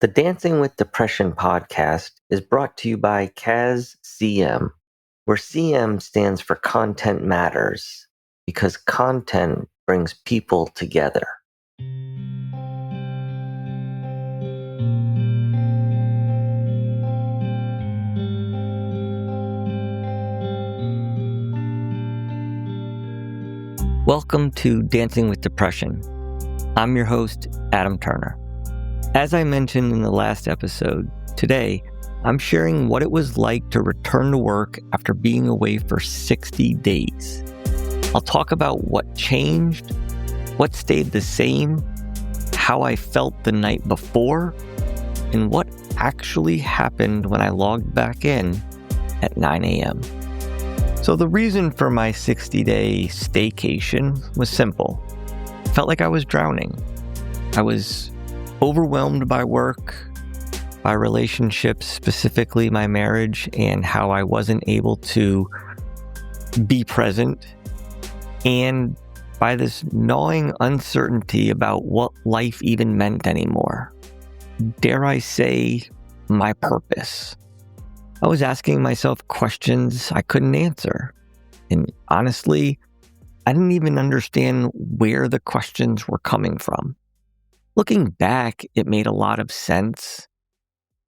The Dancing with Depression podcast is brought to you by CAS CM, where CM stands for Content Matters, because content brings people together. Welcome to Dancing with Depression. I'm your host, Adam Turner. As I mentioned in the last episode, today I'm sharing what it was like to return to work after being away for 60 days. I'll talk about what changed, what stayed the same, how I felt the night before, and what actually happened when I logged back in at 9 a.m. So the reason for my 60-day staycation was simple. I felt like I was drowning. I was overwhelmed by work, by relationships, specifically my marriage, and how I wasn't able to be present, and by this gnawing uncertainty about what life even meant anymore. Dare I say, my purpose. I was asking myself questions I couldn't answer. And honestly, I didn't even understand where the questions were coming from. Looking back, it made a lot of sense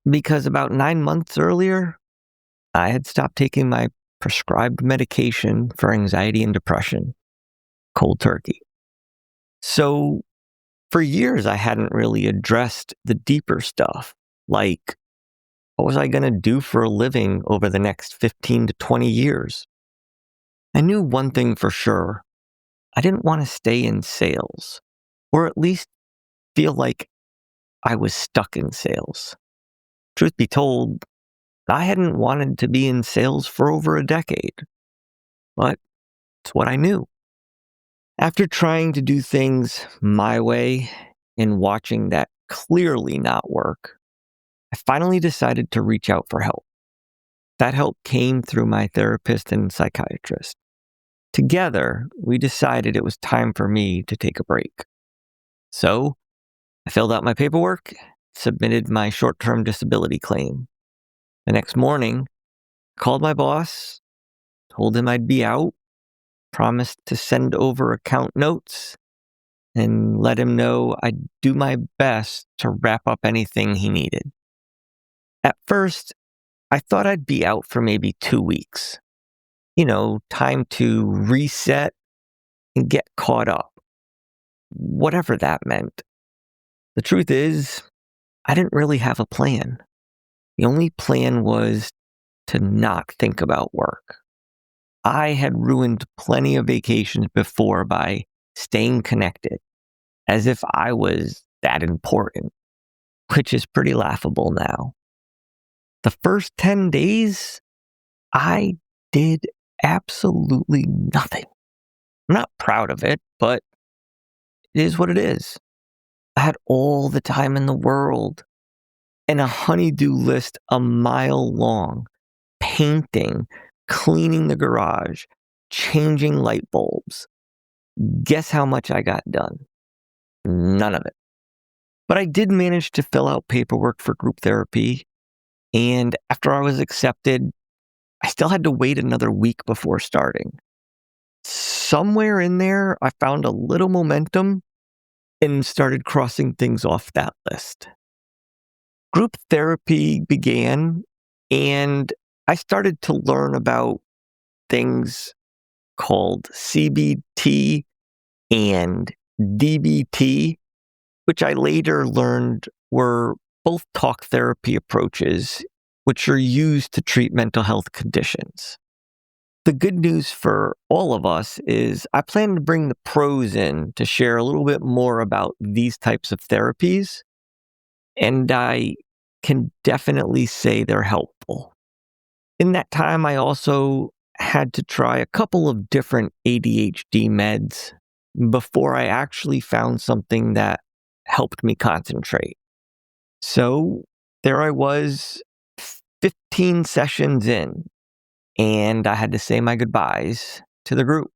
because about 9 months earlier, I had stopped taking my prescribed medication for anxiety and depression, cold turkey. So for years, I hadn't really addressed the deeper stuff, like what was I going to do for a living over the next 15 to 20 years? I knew one thing for sure. I didn't want to stay in sales, or at least feel like I was stuck in sales. Truth be told, I hadn't wanted to be in sales for over a decade, but it's what I knew. After trying to do things my way and watching that clearly not work, I finally decided to reach out for help. That help came through my therapist and psychiatrist. Together, we decided it was time for me to take a break. So, I filled out my paperwork, submitted my short-term disability claim. The next morning, I called my boss, told him I'd be out, promised to send over account notes, and let him know I'd do my best to wrap up anything he needed. At first, I thought I'd be out for maybe 2 weeks. Time to reset and get caught up. Whatever that meant. The truth is, I didn't really have a plan. The only plan was to not think about work. I had ruined plenty of vacations before by staying connected, as if I was that important, which is pretty laughable now. The first 10 days, I did absolutely nothing. I'm not proud of it, but it is what it is. I had all the time in the world and a honey-do list a mile long, painting, cleaning the garage, changing light bulbs. Guess how much I got done? None of it. But I did manage to fill out paperwork for group therapy, and after I was accepted, I still had to wait another week before starting. Somewhere in there, I found a little momentum and started crossing things off that list. Group therapy began, and I started to learn about things called CBT and DBT, which I later learned were both talk therapy approaches, which are used to treat mental health conditions. The good news for all of us is I plan to bring the pros in to share a little bit more about these types of therapies, and I can definitely say they're helpful. In that time, I also had to try a couple of different ADHD meds before I actually found something that helped me concentrate. So there I was, 15 sessions in, and I had to say my goodbyes to the group.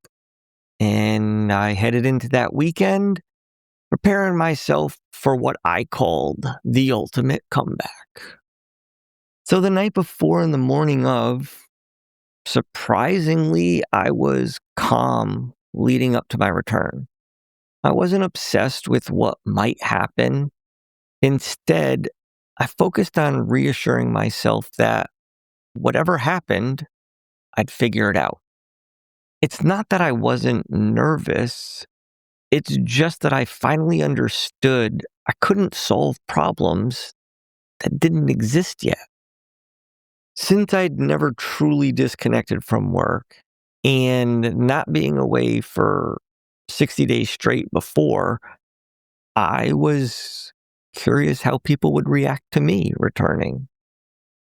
And I headed into that weekend preparing myself for what I called the ultimate comeback. So the night before and the morning of, surprisingly, I was calm leading up to my return. I wasn't obsessed with what might happen. Instead, I focused on reassuring myself that whatever happened, I'd figure it out. It's not that I wasn't nervous. It's just that I finally understood I couldn't solve problems that didn't exist yet. Since I'd never truly disconnected from work and not being away for 60 days straight before, I was curious how people would react to me returning.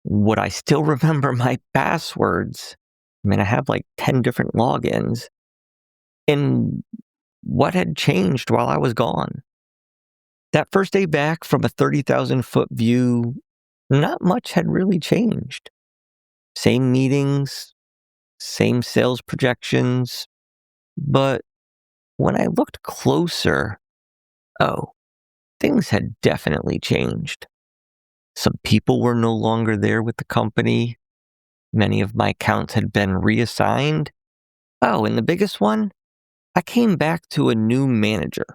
Would I still remember my passwords? I mean, I have like 10 different logins. And what had changed while I was gone? That first day back from a 30,000-foot view, not much had really changed. Same meetings, same sales projections. But when I looked closer, things had definitely changed. Some people were no longer there with the company. Many of my accounts had been reassigned. And the biggest one, I came back to a new manager.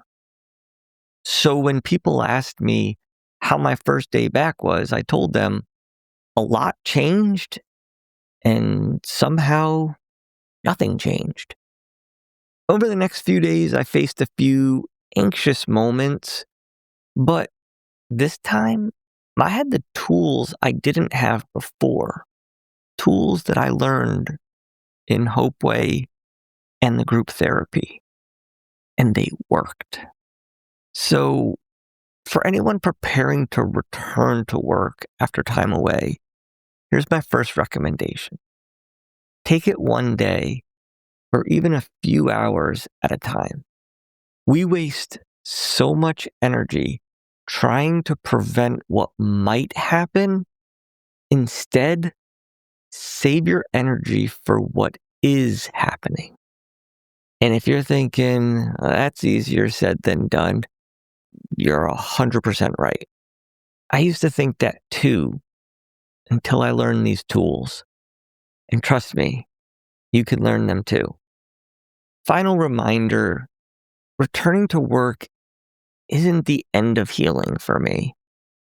So when people asked me how my first day back was, I told them a lot changed and somehow nothing changed. Over the next few days, I faced a few anxious moments, but this time I had the tools I didn't have before, tools that I learned in Hopeway and the group therapy, and they worked. So for anyone preparing to return to work after time away, here's my first recommendation. Take it one day or even a few hours at a time. We waste so much energy trying to prevent what might happen. Instead, save your energy for what is happening. And if you're thinking, that's easier said than done, you're 100% right. I used to think that too, until I learned these tools. And trust me, you can learn them too. Final reminder, returning to work isn't the end of healing for me.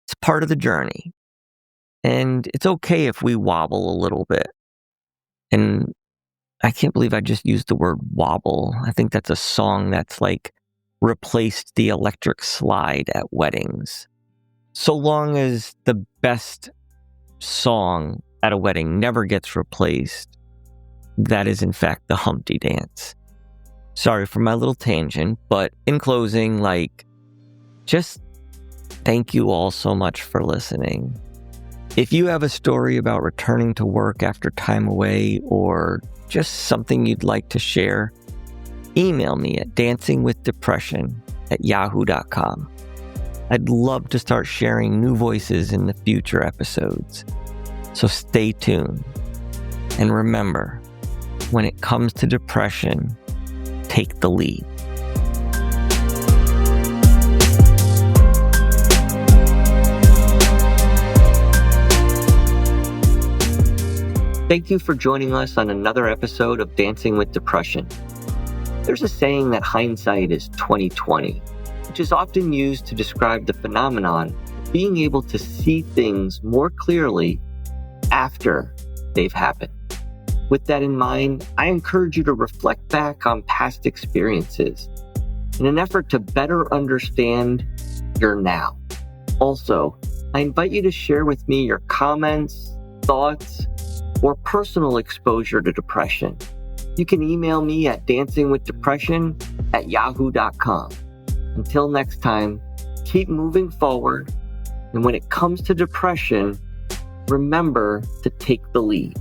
It's part of the journey. And it's okay if we wobble a little bit. And I can't believe I just used the word wobble. I think that's a song that's like replaced the electric slide at weddings. So long as the best song at a wedding never gets replaced, that is in fact the Humpty Dance. Sorry for my little tangent, but in closing, just thank you all so much for listening. If you have a story about returning to work after time away or just something you'd like to share, email me at dancingwithdepression@yahoo.com. I'd love to start sharing new voices in the future episodes. So stay tuned. And remember, when it comes to depression, take the lead. Thank you for joining us on another episode of Dancing with Depression. There's a saying that hindsight is 20/20, which is often used to describe the phenomenon of being able to see things more clearly after they've happened. With that in mind, I encourage you to reflect back on past experiences in an effort to better understand your now. Also, I invite you to share with me your comments, thoughts, or personal exposure to depression. You can email me at dancingwithdepression@yahoo.com. Until next time, keep moving forward. And when it comes to depression, remember to take the lead.